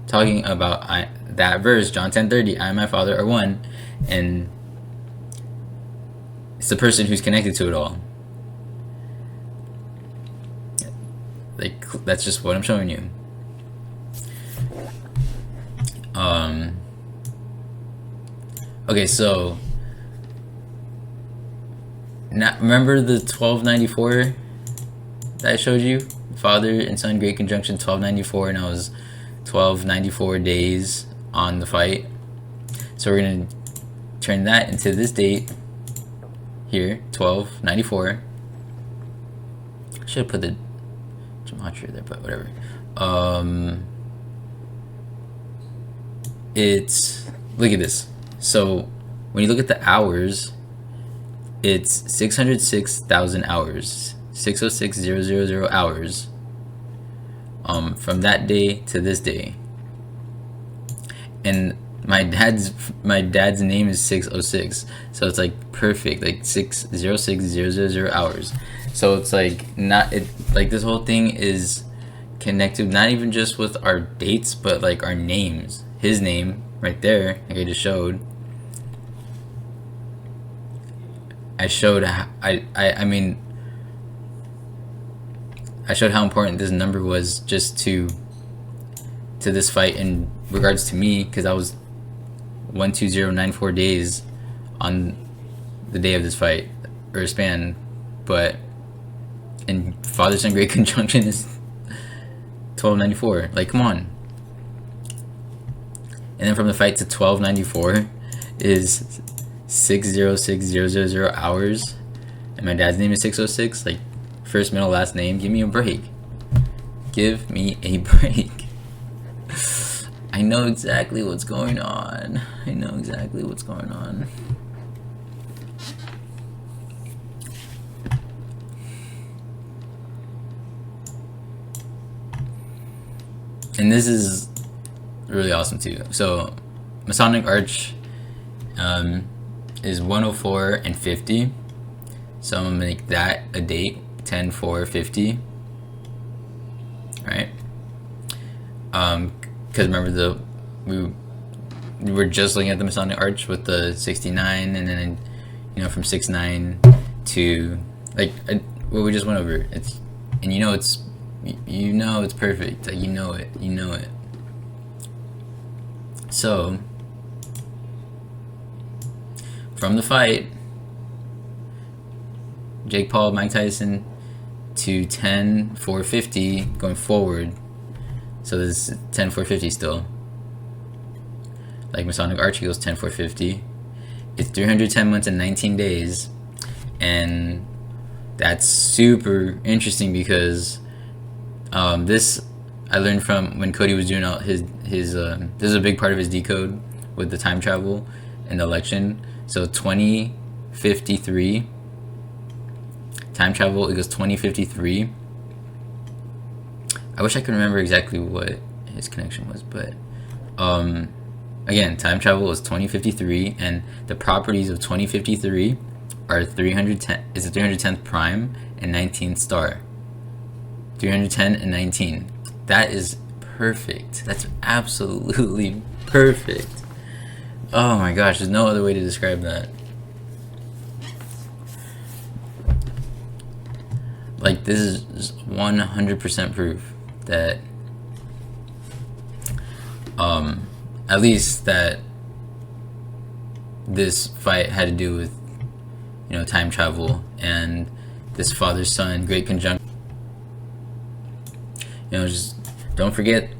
talking about that verse, John 10:30, I and my father are one, and it's the person who's connected to it all. Like, that's just what I'm showing you. Okay, so now remember the 1294 that I showed you? Father and son great conjunction 1294, and I was 1294 days on the fight. So we're gonna turn that into this date here, 1294. I should have put the gematria there, but whatever. It's, look at this. So when you look at the hours, it's 606,000 hours, 606,000 hours, from that day to this day. And my dad's name is 606, so it's like perfect, like 606,000 hours. So it's like like this whole thing is connected, not even just with our dates, but like our names. His name right there, like I just showed. I showed I mean I showed how important this number was just to this fight in regards to me, because I was 12094 days on the day of this fight, or span, but and father son great conjunction is 1294. Like, come on. And then from the fight to 1294 is 606,000 hours, and my dad's name is 606. Like, first, middle, last name. Give me a break. Give me a break. I know exactly what's going on. I know exactly what's going on. And this is really awesome too. So Masonic Arch is 104 and 50. So I'm gonna make that a date, 10/4/50. Right? Because remember we were just looking at the Masonic Arch with the 69, and then, you know, from 69 to like what we just went over. It's, and you know it's perfect. Like, you know it. So from the fight, Jake Paul, Mike Tyson, to 10/4/50 going forward. So this is 10/4/50 still. Like Masonic Arch goes 10/4/50. It's 310 months and 19 days, and that's super interesting because this I learned from when Cody was doing all his this is a big part of his decode with the time travel and the election. So 2053 time travel equals 2053. I wish I could remember exactly what his connection was, but again, time travel is 2053, and the properties of 2053 are 310 is the 310th prime and 19th star. 310 and 19. That is perfect. That's absolutely perfect. Oh my gosh, there's no other way to describe that. Like, this is 100% proof that at least that this fight had to do with, you know, time travel and this father-son great conjunction. You know, just don't forget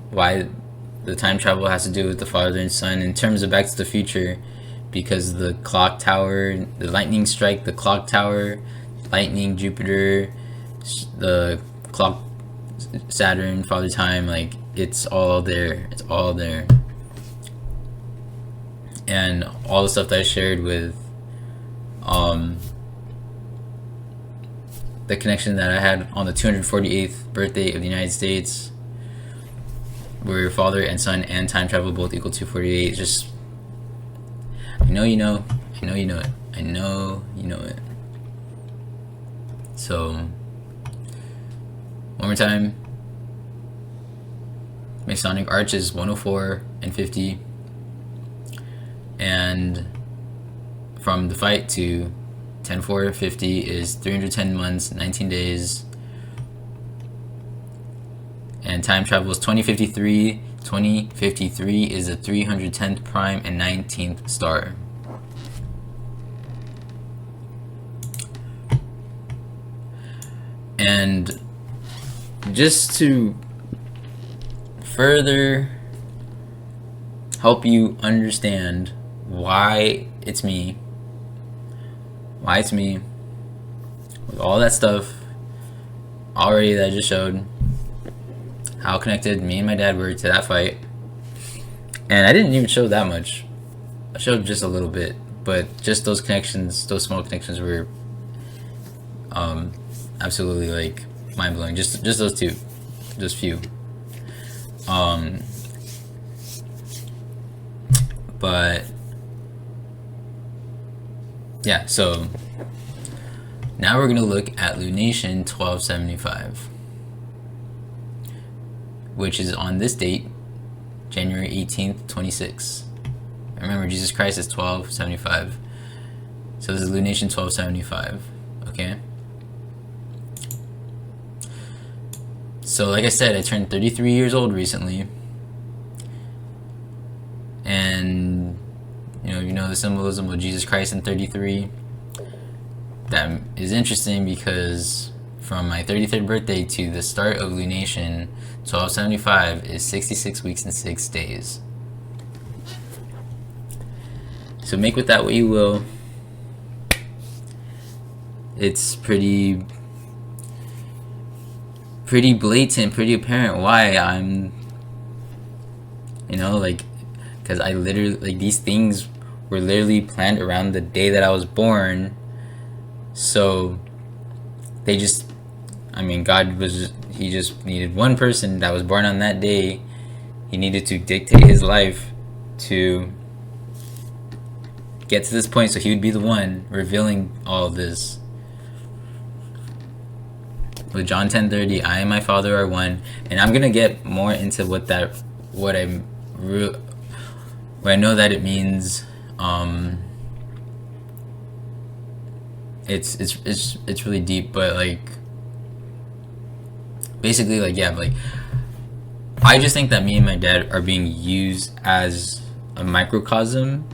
why the time travel has to do with the father and son in terms of Back to the Future, because the clock tower, the lightning strike, the clock tower, lightning, Jupiter, the clock, Saturn, father time, like, it's all there. It's all there. And all the stuff that I shared with the connection that I had on the 248th birthday of the United States, where father and son and time travel both equal 248. Just, I know you know. I know you know it. I know you know it. So, one more time. Masonic Arch is 104 and 50. And from the fight to 10/4/50 is 310 months, 19 days. And time travel is 2053. 2053 is the 310th prime and 19th star. And just to further help you understand why it's me why it's me, with all that stuff already that I just showed, how connected me and my dad were to that fight. And I didn't even show that much. I showed just a little bit, but just those connections, those small connections were absolutely like mind-blowing. Just those two, just few. But yeah, so now we're gonna look at lunation 1275, which is on this date, January 18th, 26. Remember, Jesus Christ is 1275. So this is lunation 1275, okay? So like I said, I turned 33 years old recently. And you know the symbolism of Jesus Christ in 33. That is interesting because from my 33rd birthday to the start of lunation 1275 is 66 weeks and 6 days. So make with that what you will. It's pretty blatant, pretty apparent why I'm, because I literally, like, these things were literally planned around the day that I was born. So they just, God he just needed one person that was born on that day. He needed to dictate his life to get to this point, so he would be the one revealing all of this. With John 10:30, I and my Father are one, and I'm gonna get more into what I know that it means. It's really deep, but like basically, like, yeah, like I just think that me and my dad are being used as a microcosm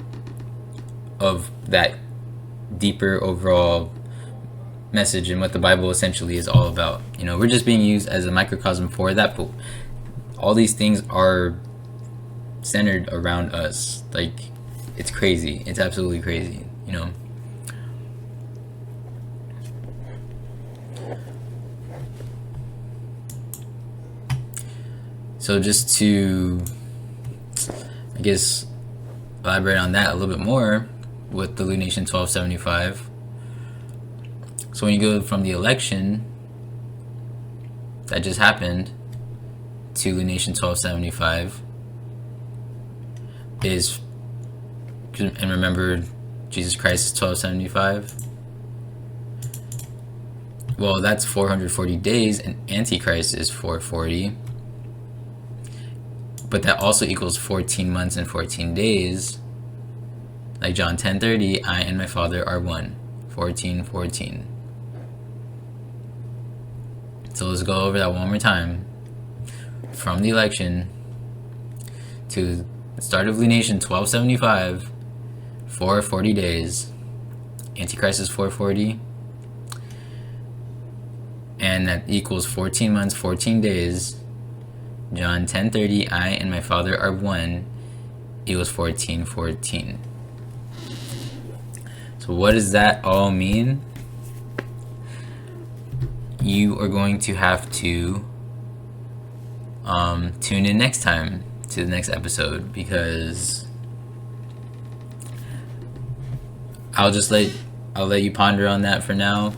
of that deeper overall message and what the Bible essentially is all about. We're just being used as a microcosm for that, but all these things are centered around us. Like, it's crazy. It's absolutely crazy, So just to, I guess, elaborate on that a little bit more with the lunation 1275. So when you go from the election that just happened to lunation 1275 is, and remember, Jesus Christ is 1275. Well, that's 440 days, and Antichrist is 440. But that also equals 14 months and 14 days. Like John 10:30, I and my Father are one. 14:14. So let's go over that one more time. From the election to the start of lunation 1275, 440 days. Antichrist is 440. And that equals 14 months, 14 days. John 10:30, I and my Father are one, equals 14:14. So what does that all mean? You are going to have to tune in next time to the next episode, because I'll let you ponder on that for now.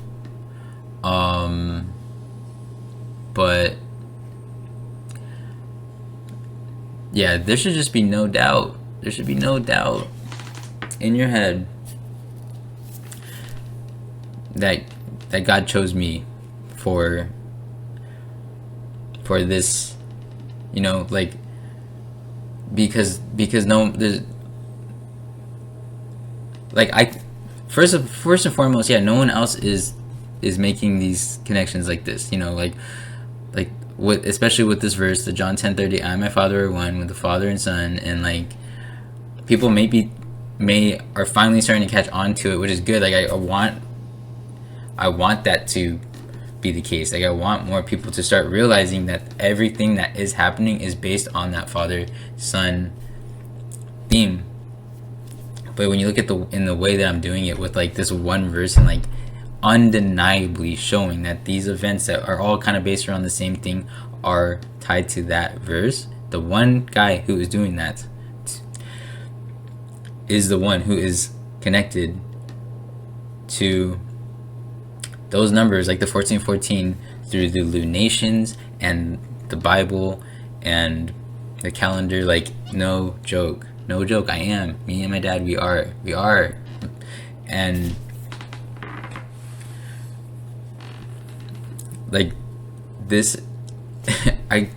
But yeah, there should just be no doubt. There should be no doubt in your head that God chose me for this, like, because no, there's, like, first and foremost, yeah, no one else is making these connections like this, like with, especially with this verse, the John 10:30, I and my Father are one, with the Father and Son, and like people are finally starting to catch on to it, which is good. Like I want that to be the case. Like, I want more people to start realizing that everything that is happening is based on that Father-Son theme. But when you look at the way that I'm doing it with like this one verse and like undeniably showing that these events that are all kind of based around the same thing are tied to that verse, the one guy who is doing that is the one who is connected to those numbers, like the 1414, through the lunations and the Bible and the calendar. Like, no joke, I am. Me and my dad, we are. And like this, I'm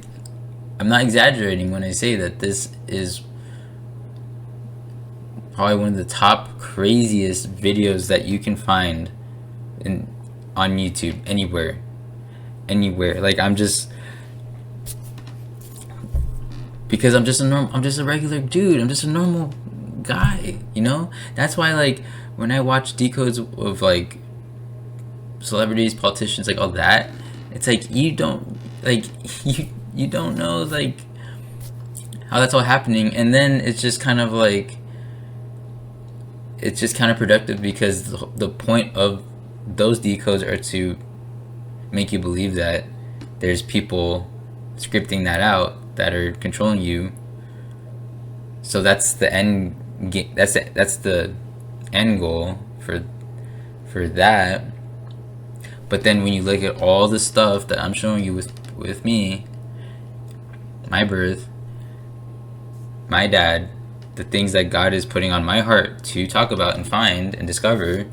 not exaggerating when I say that this is probably one of the top craziest videos that you can find on YouTube anywhere. Like, I'm just, because I'm just a regular dude. I'm just a normal guy, you know? That's why, like, when I watch decodes of like celebrities, politicians, like all that, it's like you don't you don't know like how that's all happening, and then it's just kind of like, it's just counterproductive, because the point of those decodes are to make you believe that there's people scripting that out that are controlling you. So that's the end game. That's the end goal for that. But then when you look at all the stuff that I'm showing you with me, my birth, my dad, the things that God is putting on my heart to talk about and find and discover,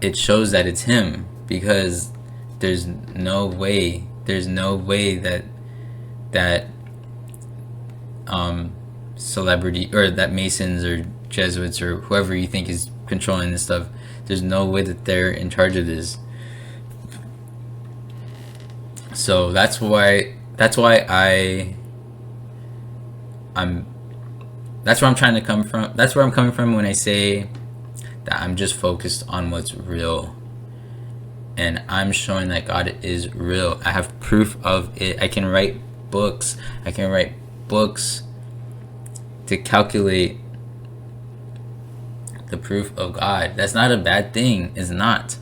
it shows that it's him, because there's no way that celebrity, or that Masons or Jesuits or whoever you think is controlling this stuff, there's no way that they're in charge of this. So that's why that's where I'm trying to come from. That's where I'm coming from when I say that I'm just focused on what's real, and I'm showing that God is real. I have proof of it. I can write books to calculate the proof of God. That's not a bad thing. It's not.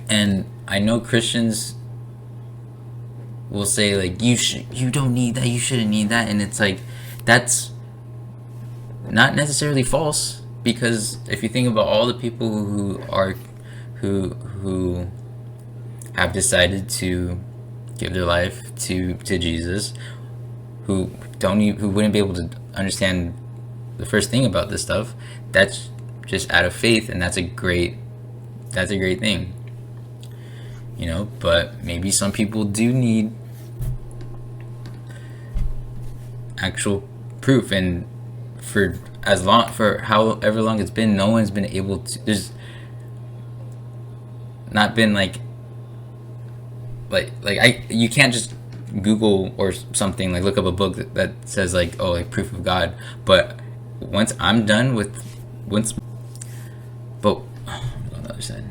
And I know Christians will say like, you don't need that, you shouldn't need that, and it's like, that's not necessarily false, because if you think about all the people who have decided to give their life to Jesus, who wouldn't be able to understand the first thing about this stuff, that's just out of faith, and that's a great thing, you know. But maybe some people do need actual proof, and for however long it's been, no one's been able to. There's not been you can't just Google or something, like look up a book that says like, oh, like proof of God. But once I'm done with on the other side.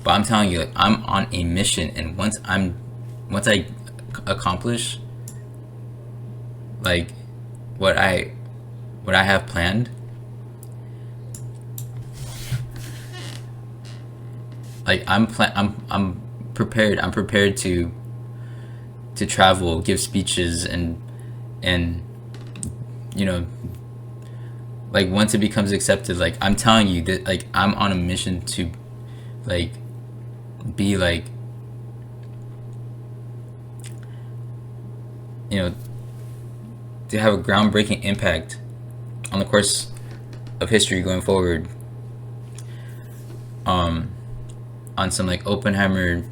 But I'm telling you, like, I'm on a mission, and once I accomplish like what I have planned, like I'm prepared. I'm prepared to travel, give speeches, and you know, like once it becomes accepted, like I'm telling you that, like I'm on a mission to like be like, you know, to have a groundbreaking impact on the course of history going forward, on some like Oppenheimer,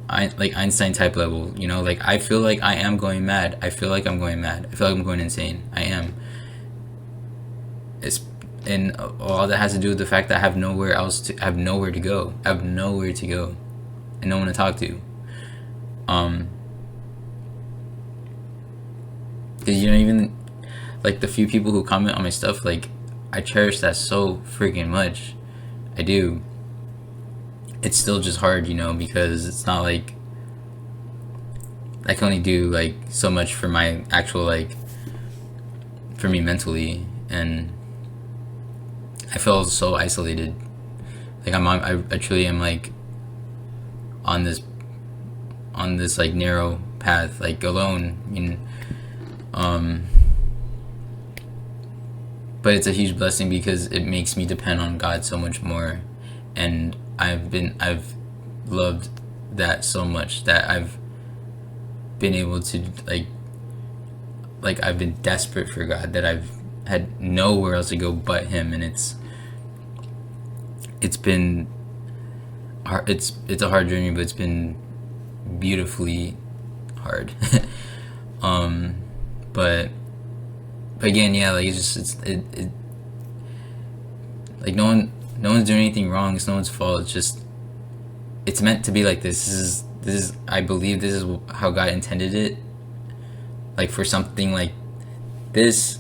like Einstein type level, you know. Like I feel like I am going mad. I feel like I'm going mad. I feel like I'm going insane. I am. And all that has to do with the fact that I have nowhere to go. I have nowhere to go, and no one to talk to. Because, you know, even like the few people who comment on my stuff, like I cherish that so freaking much. I do. It's still just hard, you know, because it's not like I can only do like so much for my actual, like, for me mentally, and I feel so isolated. Like I truly am like on this like narrow path, like alone. I mean, but it's a huge blessing because it makes me depend on God so much more, and I've loved that so much that I've been able to like I've been desperate for God, that I've had nowhere else to go but Him, and it's been hard. It's a hard journey, but it's been beautifully hard. But again, yeah, like it like no one's doing anything wrong. It's no one's fault. It's just, it's meant to be like this. This is I believe this is how God intended it. Like for something like this,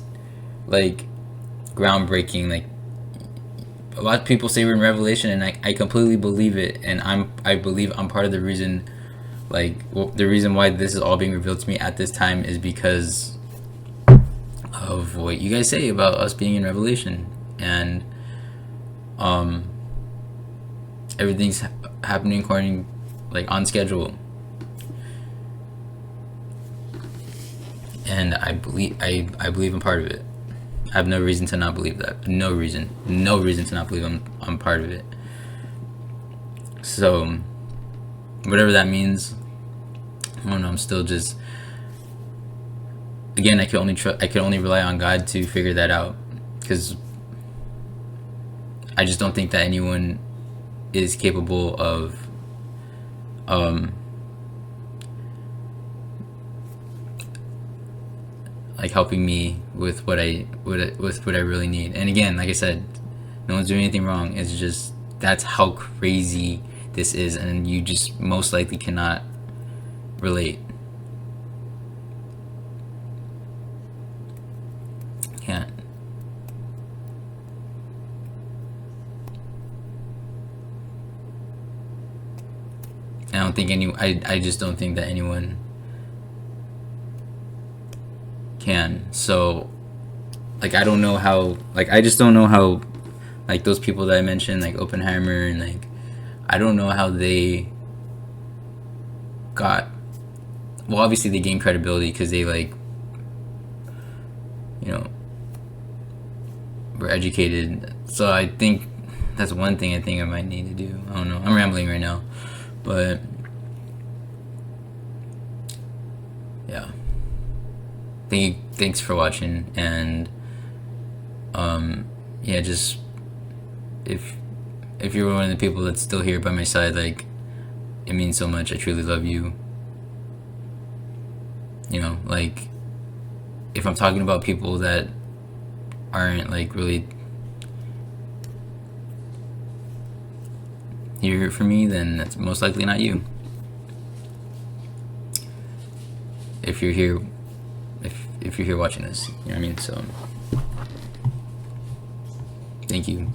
like groundbreaking, like a lot of people say we're in Revelation, and I completely believe it, and I believe I'm part of the reason, like, well, the reason why this is all being revealed to me at this time is because of what you guys say about us being in Revelation, and everything's happening according, like, on schedule, and I believe I'm part of it. I have no reason to not believe that. No reason to not believe I'm part of it. So whatever that means, I don't know. I'm still just, again, I can only rely on God to figure that out, because I just don't think that anyone is capable of like helping me with what I really need. And again, like I said, no one's doing anything wrong. It's just, that's how crazy this is, and you just most likely cannot relate. Can't. I just don't think that anyone can. So, like, I don't know how, like, I just don't know how, like, those people that I mentioned, like Oppenheimer, and like, I don't know how they got, well, obviously they gained credibility because they, like, you know, were educated. So I think that's one thing I think I might need to do. I don't know, I'm rambling right now, but yeah, thanks for watching, and yeah, just if you're one of the people that's still here by my side, like, it means so much. I truly love you. You know, like, if I'm talking about people that aren't, like, really here for me, then that's most likely not you. If you're here, if you're here watching this, you know what I mean? So, thank you.